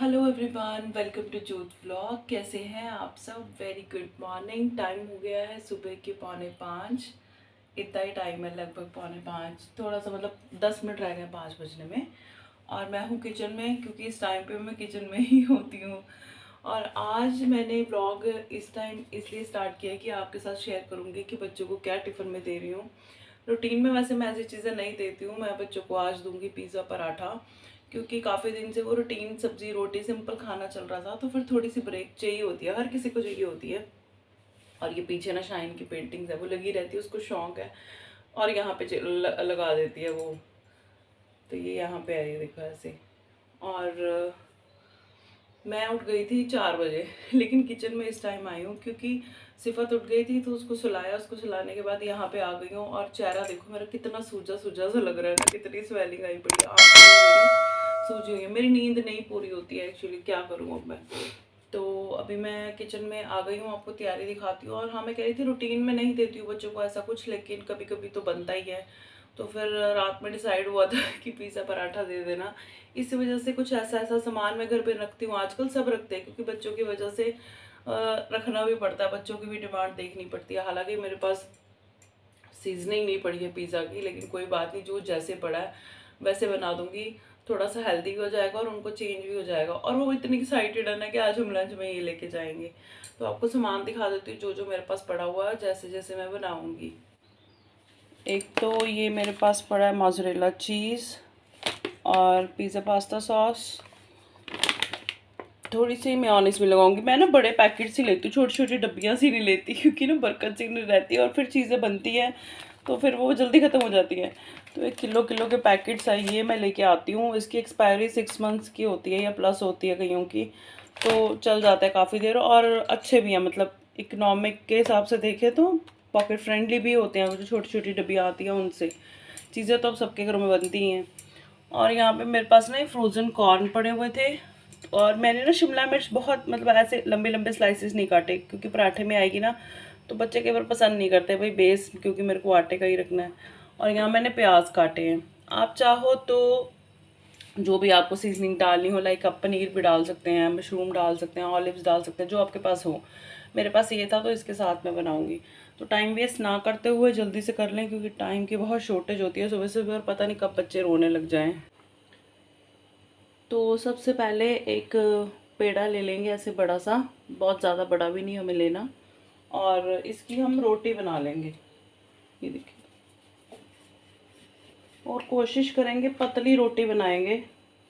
Hello everyone, welcome to jute vlog. कैसे हैं आप सब? Very good morning. टाइम हो गया है सुबह के 4:45। इतना ही टाइम है, लगभग 4:45, थोड़ा सा मतलब 10 मिनट रह गए 5 बजने में। और मैं हूँ किचन में, क्योंकि इस टाइम पे मैं किचन में ही होती हूँ। और आज मैंने व्लॉग इस टाइम इसलिए स्टार्ट किया है कि आपके साथ शेयर करूँगी कि बच्चों को क्या टिफ़िन में दे रही हूँ। रूटीन में वैसे मैं ऐसी चीज़ें नहीं देती हूँ। मैं बच्चों को आज दूंगी पिज़्ज़ा पराठा, क्योंकि काफ़ी दिन से वो रूटीन सब्जी रोटी सिंपल खाना चल रहा था, तो फिर थोड़ी सी ब्रेक चाहिए होती है, हर किसी को चाहिए होती है। और ये पीछे ना शाइन की पेंटिंग्स है, वो लगी रहती है, उसको शौक है। और यहाँ पे लगा देती है वो। तो ये यहाँ पे आई, देखो ऐसे। और मैं उठ गई थी 4 बजे लेकिन किचन में इस टाइम आई हूँ क्योंकि सिफत उठ गई थी, तो उसको सुलाया। उसको सुलाने के बाद यहाँ पे आ गई हूँ। और चेहरा देखो मेरा कितना सूजा सूजा सा लग रहा है ना, कितनी स्वेलिंग आई पड़ी है, आँखें मेरी सूजी हुई है। मेरी नींद नहीं पूरी होती है एक्चुअली, क्या करूँ अब मैं। तो अभी मैं किचन में आ गई हूँ, आपको तैयारी दिखाती हूँ। और हाँ, मैं कह रही थी रूटीन में नहीं देती हूँ बच्चों को ऐसा कुछ, लेकिन कभी कभी तो बनता ही है। तो फिर रात में डिसाइड हुआ था कि पिज़्ज़ा पराठा दे देना। इसी वजह से कुछ ऐसा ऐसा सामान मैं घर पे रखती हूँ। आजकल सब रखते हैं, क्योंकि बच्चों की वजह से रखना भी पड़ता है, बच्चों की भी डिमांड देखनी पड़ती है। हालांकि मेरे पास सीजनिंग नहीं पड़ी है पिज़्ज़ा की, लेकिन कोई बात नहीं, जो जैसे पड़ा है वैसे बना दूंगी। थोड़ा सा हेल्दी भी हो जाएगा और उनको चेंज भी हो जाएगा। और वो इतनी एक्साइटेड है ना कि आज हम लंच में ये लेके जाएंगे। तो आपको सामान दिखा देती हूँ जो जो मेरे पास पड़ा हुआ है, जैसे जैसे मैं बनाऊंगी। एक तो ये मेरे पास पड़ा है मोज़रेला चीज़ और पिज़्ज़ा पास्ता सॉस। थोड़ी सी मेयोनीज भी लगाऊंगी। मैं ना बड़े पैकेट सी लेती हूँ, छोटी छोटी डब्बियाँ सी नहीं लेती, क्योंकि ना बरकत सी नहीं रहती है और फिर चीज़ें बनती हैं तो फिर वो जल्दी ख़त्म हो जाती है। तो 1 किलो किलो के पैकेट्स है, ये मैं लेके आती हूँ। इसकी एक्सपायरी 6 मंथ्स की होती है या प्लस होती है कईयों की, तो चल जाता है काफ़ी देर। और अच्छे भी हैं, मतलब इकोनॉमिक के हिसाब से देखें तो पॉकेट फ्रेंडली भी होते हैं। वो जो छोटी छोटी डब्बियाँ आती हैं उनसे चीज़ें तो अब सबके घरों में बनती ही हैं। और यहाँ पे मेरे पास ना ये फ्रोज़न कॉर्न पड़े हुए थे। और मैंने ना शिमला मिर्च बहुत मतलब ऐसे लंबे लंबे स्लाइसेस नहीं काटे, क्योंकि पराठे में आएगी ना तो बच्चे कई बार पसंद नहीं करते भाई बेस, क्योंकि मेरे को आटे का ही रखना है। और यहाँ मैंने प्याज काटे हैं। आप चाहो तो जो भी आपको सीजनिंग डालनी हो, लाइक आप पनीर भी डाल सकते हैं, मशरूम डाल सकते हैं, ऑलिव्स डाल सकते हैं, जो आपके पास हो। मेरे पास ये था तो इसके साथ मैं बनाऊंगी। तो टाइम वेस्ट ना करते हुए जल्दी से कर लें, क्योंकि टाइम की बहुत शॉर्टेज होती है सुबह सुबह, और पता नहीं कब बच्चे रोने लग जाएं। तो सबसे पहले एक पेड़ा ले लेंगे ऐसे बड़ा सा, बहुत ज़्यादा बड़ा भी नहीं हमें लेना। और इसकी हम रोटी बना लेंगे, ये देखिए। और कोशिश करेंगे पतली रोटी बनाएंगे,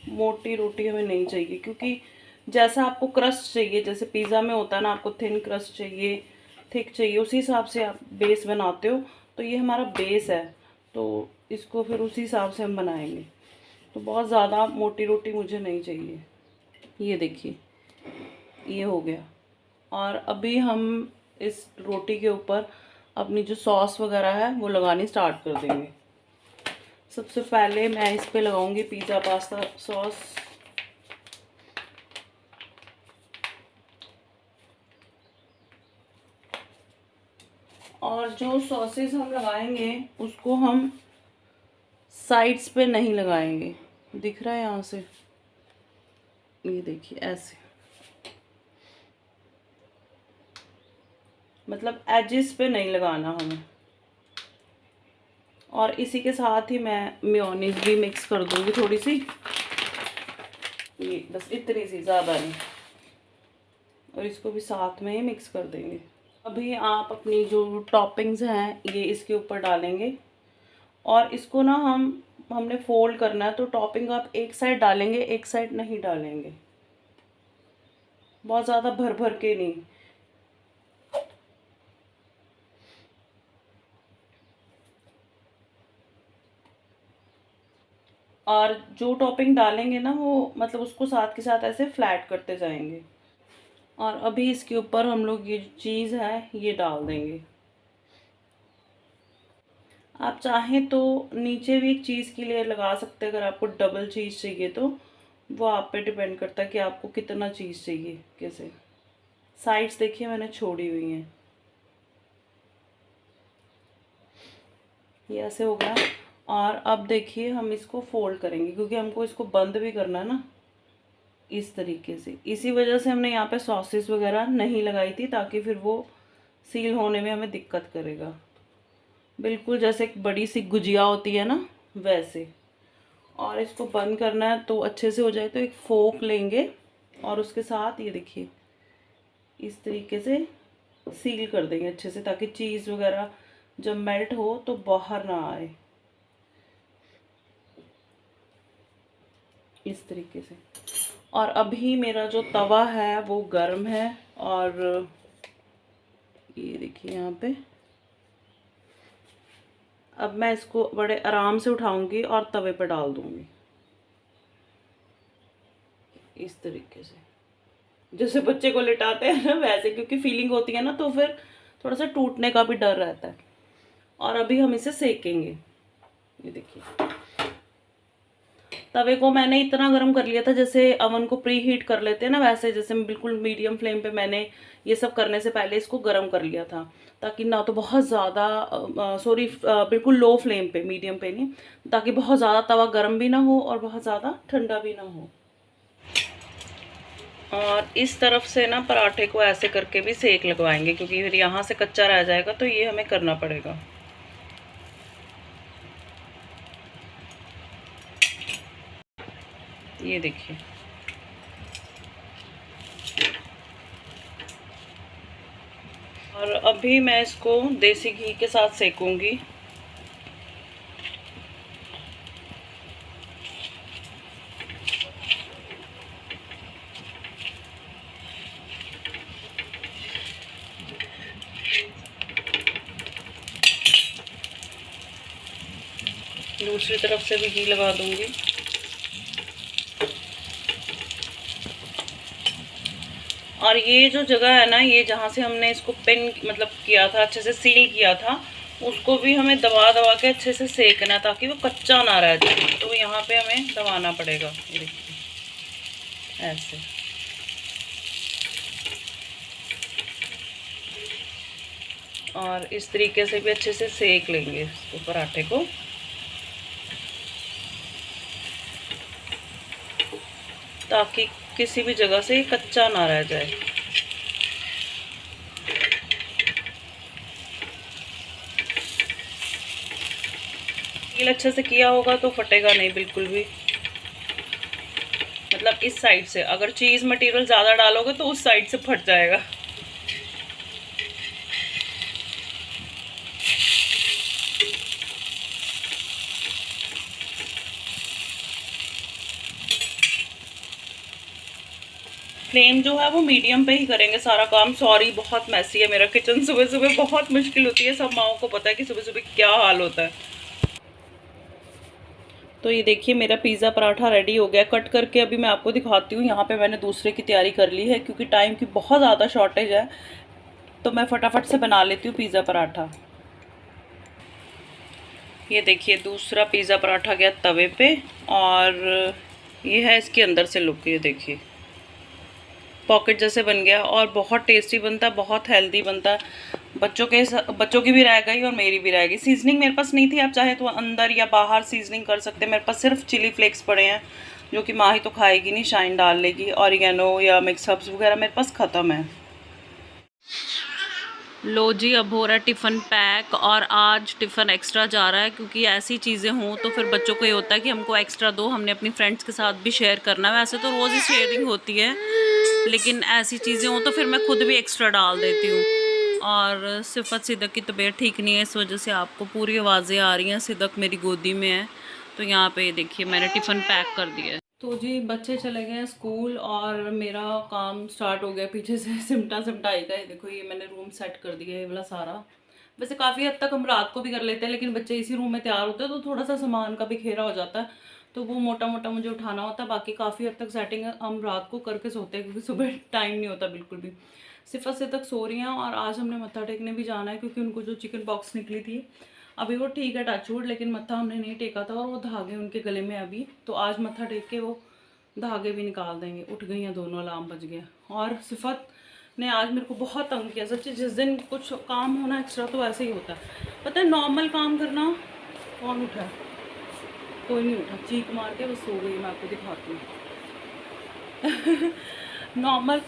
मोटी रोटी हमें नहीं चाहिए, क्योंकि जैसा आपको क्रस्ट चाहिए, जैसे पिज़्ज़ा में होता है ना, आपको थिन क्रस्ट चाहिए, थिक चाहिए, उसी हिसाब से आप बेस बनाते हो। तो ये हमारा बेस है, तो इसको फिर उसी हिसाब से हम बनाएंगे। तो बहुत ज़्यादा मोटी रोटी मुझे नहीं चाहिए। ये देखिए, ये हो गया। और अभी हम इस रोटी के ऊपर अपनी जो सॉस वगैरह है वो लगानी स्टार्ट कर देंगे। सबसे पहले मैं इस पे लगाऊंगी पिज़्ज़ा पास्ता सॉस। और जो सॉसेस हम लगाएंगे उसको हम साइड्स पे नहीं लगाएंगे, दिख रहा है यहाँ से, ये देखिए ऐसे, मतलब एजिस पे नहीं लगाना हमें। और इसी के साथ ही मैं मेयोनीज भी मिक्स कर दूंगी थोड़ी सी, ये बस इतनी सी, ज़्यादा नहीं। और इसको भी साथ में ही मिक्स कर देंगे। अभी आप अपनी जो टॉपिंग्स हैं ये इसके ऊपर डालेंगे। और इसको ना हमने फोल्ड करना है, तो टॉपिंग आप एक साइड डालेंगे, एक साइड नहीं डालेंगे, बहुत ज़्यादा भर भर के नहीं। और जो टॉपिंग डालेंगे ना वो मतलब उसको साथ के साथ ऐसे फ्लैट करते जाएंगे। और अभी इसके ऊपर हम लोग ये चीज़ है ये डाल देंगे। आप चाहें तो नीचे भी एक चीज़ की लेयर लगा सकते हैं, अगर आपको डबल चीज़ चाहिए तो। वो आप पे डिपेंड करता है कि आपको कितना चीज़ चाहिए कैसे। साइड्स देखिए मैंने छोड़ी हुई हैं, ये ऐसे हो गया। और अब देखिए हम इसको फोल्ड करेंगे, क्योंकि हमको इसको बंद भी करना है ना। इस तरीके से। इसी वजह से हमने यहाँ पे सॉसेस वगैरह नहीं लगाई थी, ताकि फिर वो सील होने में हमें दिक्कत करेगा। बिल्कुल जैसे एक बड़ी सी गुजिया होती है ना, वैसे। और इसको बंद करना है तो अच्छे से हो जाए तो एक फोक लेंगे और उसके साथ ये देखिए इस तरीके से सील कर देंगे अच्छे से, ताकि चीज़ वगैरह जब मेल्ट हो तो बाहर ना आए, इस तरीके से। और अभी मेरा जो तवा है वो गर्म है, और ये देखिए यहाँ पे अब मैं इसको बड़े आराम से उठाऊंगी और तवे पे डाल दूंगी इस तरीके से, जैसे बच्चे को लिटाते हैं ना वैसे, क्योंकि फीलिंग होती है ना तो फिर थोड़ा सा टूटने का भी डर रहता है। और अभी हम इसे सेकेंगे। ये देखिए तवे को मैंने इतना गर्म कर लिया था, जैसे अवन को प्री हीट कर लेते हैं ना वैसे, जैसे बिल्कुल मीडियम फ्लेम पे मैंने ये सब करने से पहले इसको गर्म कर लिया था, ताकि ना तो बहुत ज़्यादा बिल्कुल लो फ्लेम पे, मीडियम पे नहीं, ताकि बहुत ज़्यादा तवा गर्म भी ना हो और बहुत ज़्यादा ठंडा भी ना हो। और इस तरफ से ना पराठे को ऐसे करके भी सेक लगवाएंगे, क्योंकि फिर यहाँ से कच्चा रह जाएगा तो ये हमें करना पड़ेगा। ये देखिए और अभी मैं इसको देसी घी के साथ सेकूंगी। दूसरी तरफ से भी घी लगा दूंगी। और ये जो जगह है ना, ये जहाँ से हमने इसको पिन मतलब किया था, अच्छे से सील किया था, उसको भी हमें दबा दबा के अच्छे से सेकना है, ताकि वो कच्चा ना रह जाए। तो यहाँ पे हमें दबाना पड़ेगा, ये देखिए ऐसे। और इस तरीके से भी अच्छे से सेक लेंगे इसको, पराठे को। ताकि किसी भी जगह से कच्चा ना रह जाए। सील अच्छे से किया होगा तो फटेगा नहीं बिल्कुल भी। मतलब इस साइड से, अगर चीज़ मटेरियल ज़्यादा डालोगे तो उस साइड से फट जाएगा। फ्लेम जो है वो मीडियम पे ही करेंगे सारा काम। सॉरी बहुत मैसी है मेरा किचन, सुबह सुबह बहुत मुश्किल होती है, सब माओं को पता है कि सुबह सुबह क्या हाल होता है। तो ये देखिए मेरा पिज़्ज़ा पराठा रेडी हो गया। कट करके अभी मैं आपको दिखाती हूँ। यहाँ पे मैंने दूसरे की तैयारी कर ली है, क्योंकि टाइम की बहुत ज़्यादा शॉर्टेज है, तो मैं फटाफट से बना लेती हूँ पिज़्ज़ा पराठा। ये देखिए दूसरा पिज़्ज़ा पराठा गया तवे पे, और ये है इसके अंदर से लुक। ये देखिए पॉकेट जैसे बन गया, और बहुत टेस्टी बनता है, बहुत हेल्दी बनता है। बच्चों की भी रह गई और मेरी भी रह गई। सीजनिंग मेरे पास नहीं थी, आप चाहे तो अंदर या बाहर सीजनिंग कर सकते हैं। मेरे पास सिर्फ चिली फ्लेक्स पड़े हैं, जो कि माँ ही तो खाएगी नहीं, शाइन डाल लेगी। ऑरिगेनो या मिक्स हर्ब्स वगैरह मेरे पास ख़त्म है। लो जी अब हो रहा है टिफ़िन पैक, और आज टिफ़िन एक्स्ट्रा जा रहा है, क्योंकि ऐसी चीज़ें हों तो फिर बच्चों को ये होता है कि हमको एक्स्ट्रा दो, हमने अपनी फ्रेंड्स के साथ भी शेयर करना है। वैसे तो रोज़ ही शेयरिंग होती है, लेकिन ऐसी चीज़ें हों तो फिर मैं खुद भी एक्स्ट्रा डाल देती हूँ। और सिफत सिदक की तबीयत ठीक नहीं है, इस वजह से आपको पूरी आवाज़ें आ रही हैं। सिदक मेरी गोदी में है, तो यहाँ पे देखिए मैंने टिफ़िन पैक कर दिया है। तो जी बच्चे चले गए हैं स्कूल, और मेरा काम स्टार्ट हो गया पीछे से सिमटा सिमटाई का। देखो ये मैंने रूम सेट कर दिया है, ये वाला सारा। वैसे काफ़ी हद तक हम रात को भी कर लेते हैं, लेकिन बच्चे इसी रूम में तैयार होते हैं तो थोड़ा सा सामान का भी घेरा हो जाता है, तो वो मोटा मोटा मुझे उठाना होता है। बाकी काफ़ी हद तक सेटिंग हम रात को करके सोते हैं, क्योंकि सुबह टाइम नहीं होता बिल्कुल भी। सिफत से तक सो रही हैं, और आज हमने मत्था टेकने भी जाना है, क्योंकि उनको जो चिकन पॉक्स निकली थी अभी वो ठीक है टचवुड, लेकिन मत्था हमने नहीं टेका था, और वो धागे उनके गले में अभी, तो आज मत्था टेक के वो धागे भी निकाल देंगे। उठ गई हैं दोनों, अलार्म बज गया। और सिफत ने आज मेरे को बहुत तंग किया सच्ची। जिस दिन कुछ काम होना एक्स्ट्रा तो ऐसे ही होता है, पता है। नॉर्मल काम करना, कौन उठा? कोई नहीं उठा, चीख मार के बस सो गई। मैं आपको दिखाती हूँ। नॉर्मल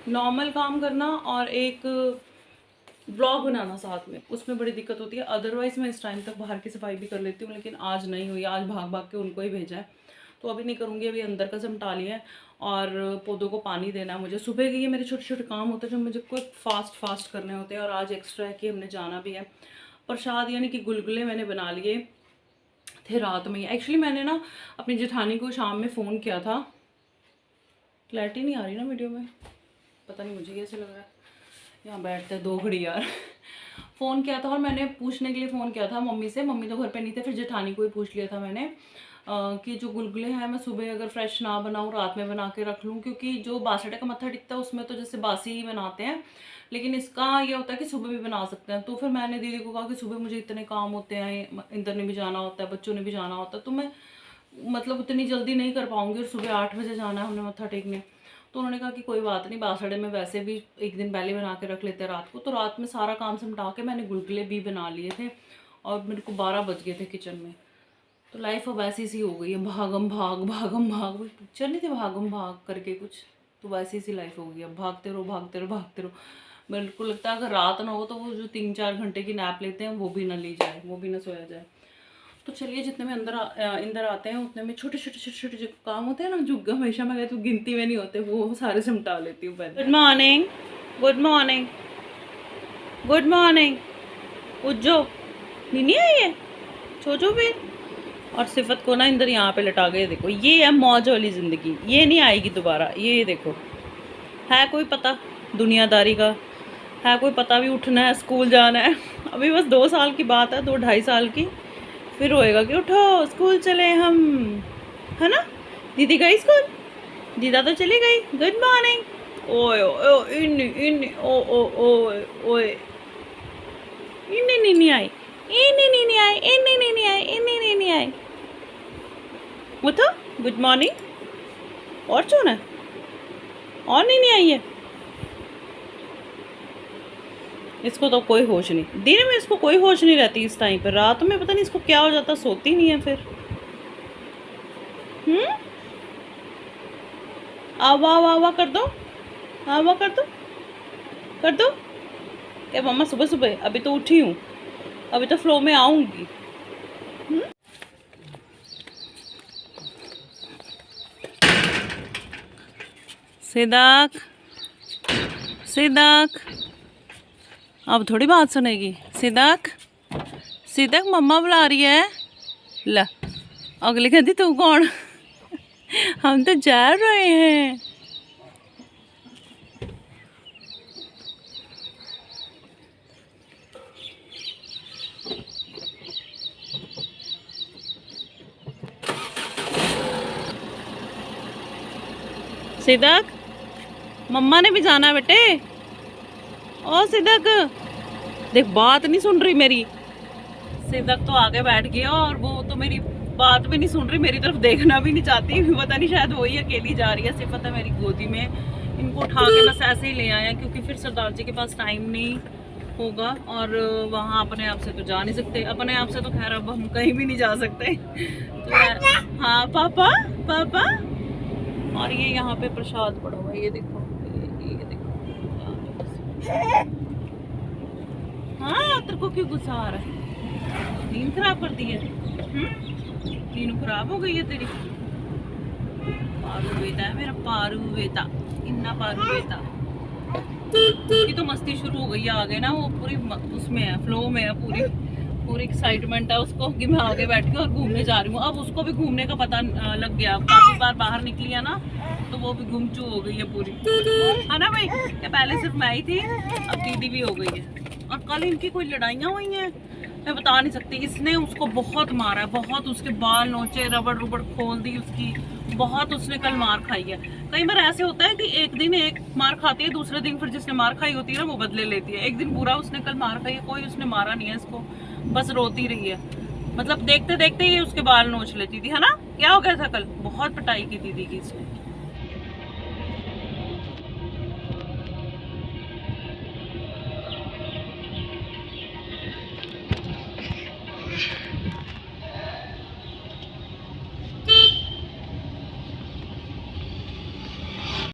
नॉर्मल काम करना और एक व्लॉग बनाना साथ में, उसमें बड़ी दिक्कत होती है। अदरवाइज़ मैं इस टाइम तक बाहर की सफाई भी कर लेती हूँ, लेकिन आज नहीं हुई। आज भाग भाग के उनको ही भेजा है, तो अभी नहीं करूँगी। अभी अंदर का समटा लिया है और पौधों को पानी देना है मुझे। सुबह के ये मेरे छोटे छोटे काम होते हैं जो मुझे क्विक फास्ट करने होते हैं। और आज एक्स्ट्रा है कि हमने जाना भी है। प्रसाद यानी कि गुलगुले मैंने बना लिए थे रात में। एक्चुअली मैंने ना अपनी जेठानी को शाम में फ़ोन किया था। क्लैरिटी नहीं आ रही ना वीडियो में, पता नहीं मुझे कैसे लग रहा है। यहाँ बैठते हैं दो घड़ी यार। फ़ोन किया था और मैंने पूछने के लिए फ़ोन किया था मम्मी से। मम्मी तो घर पे नहीं थे, फिर जेठानी को ही पूछ लिया था मैंने कि जो गुलगुले हैं मैं सुबह अगर फ्रेश ना बनाऊँ, रात में बना के रख लूँ। क्योंकि जो बासठे का मत्था टिकता है उसमें तो जैसे बासी ही बनाते हैं, लेकिन इसका ये होता है कि सुबह भी बना सकते हैं। तो फिर मैंने दीदी को कहा कि सुबह मुझे इतने काम होते हैं, इंदर ने भी जाना होता है, बच्चों ने भी जाना होता है, तो मैं मतलब उतनी जल्दी नहीं कर पाऊँगी। और सुबह 8 बजे जाना है हमने मत्था टेकने। तो उन्होंने कहा कि कोई बात नहीं, बासड़े में वैसे भी एक दिन पहले बना के रख लेते हैं रात को। तो रात में सारा काम समटा के मैंने गुलगुले भी बना लिए थे और मेरे को 12 बज गए थे किचन में। तो लाइफ अब ऐसी सी हो गई है, भागम भाग पिक्चर नहीं थे भागम भाग करके कुछ, तो वैसी सी लाइफ हो गई है। अब भागते रहो। मेरे को लगता है अगर रात ना हो तो वो जो 3-4 घंटे की नैप लेते हैं वो भी ना ली जाए, वो भी ना सोया जाए। तो चलिए, जितने में अंदर आते हैं उतने में छोटे छोटे जो काम होते हैं ना, जो हमेशा मैं कहती हूँ गिनती में नहीं होते, वो सारे सिमटा लेती हूँ पहले। गुड मॉर्निंग उज्जो नहीं आई है, छोजो फिर। और सिफत को ना इंदर यहाँ पे लटा गए। देखो ये है मौज वाली ज़िंदगी, ये नहीं आएगी दोबारा। ये देखो, है कोई पता दुनियादारी का, है कोई पता भी उठना है, स्कूल जाना है। अभी बस 2 साल की बात है, 2-2.5 साल की, फिर होएगा कि उठो स्कूल चले हम, है ना। दीदी गई स्कूल, दीदा तो चली गई। Good morning. ओए ओए इन ओ ओ ओए ओए नहीं आई, नहीं आई। उठो, गुड मॉर्निंग। और चुन है और नहीं आई है। इसको तो कोई होश नहीं, दिन में इसको कोई होश नहीं रहती इस टाइम पे। रात में पता नहीं इसको क्या हो जाता, सोती नहीं है फिर। आवा कर दो, आवा कर दो। क्या मम्मा सुबह सुबह, अभी तो उठी हूँ, अभी तो फ्लो में आऊंगी। सिदक अब थोड़ी बात सुनेगी। सिदक मम्मा बुला रही है। ला, अगली कहती तू कौन? हम तो जा रहे हैं। सिदक, मम्मा ने भी जाना है बेटे। ओ सिदक, देख बात नहीं सुन रही मेरी। सिदक तो आगे बैठ गया और वो तो मेरी बात भी नहीं सुन रही, मेरी तरफ देखना भी नहीं चाहती। पता नहीं, शायद वही अकेली जा रही है। सिफत है मेरी गोदी में, इनको उठा के बस ऐसे ही ले आया, क्योंकि फिर सरदार जी के पास टाइम नहीं होगा और वहाँ अपने आप से तो जा नहीं सकते। अपने आप से तो खैर अब हम कहीं भी नहीं जा सकते। तो हाँ पापा। और ये यहाँ पे प्रसाद पड़ा हुआ है, ये देखो, ये देखो। हाँ, तेरे को क्यों गुस्सा आ रहा है? नींद खराब कर दी है? नींद खराब हो गई है तेरी? पारू बेटा है मेरा, पारू बेटा, इन्ना पारू बेटा। उसकी तो मस्ती शुरू हो गई है आगे ना, वो पूरी उसमें है, फ्लो में है, पूरी एक्साइटमेंट है उसको कि मैं आगे बैठ के और घूमने जा रही हूँ। अब उसको भी घूमने का पता लग गया, काफी बार बाहर निकली है ना, तो वो भी घूमचू हो गई है पूरी, है ना भाई। क्या पहले सिर्फ मैं ही थी, अब दीदी भी हो गई है। और कल इनकी कोई लड़ाइयाँ हुई हैं, मैं बता नहीं सकती। इसने उसको बहुत मारा है, बहुत उसके बाल नोचे, रबड़ खोल दी उसकी, बहुत उसने कल मार खाई है। कई बार ऐसे होता है कि एक दिन एक मार खाती है, दूसरे दिन फिर जिसने मार खाई होती है ना वो बदले लेती है। एक दिन पूरा उसने कल मार खाई है, कोई उसने मारा नहीं है इसको, बस रोती रही है। मतलब देखते देखते ही उसके बाल नोच लेती थी, है ना। क्या हो गया था कल? बहुत पिटाई की दीदी की इसने।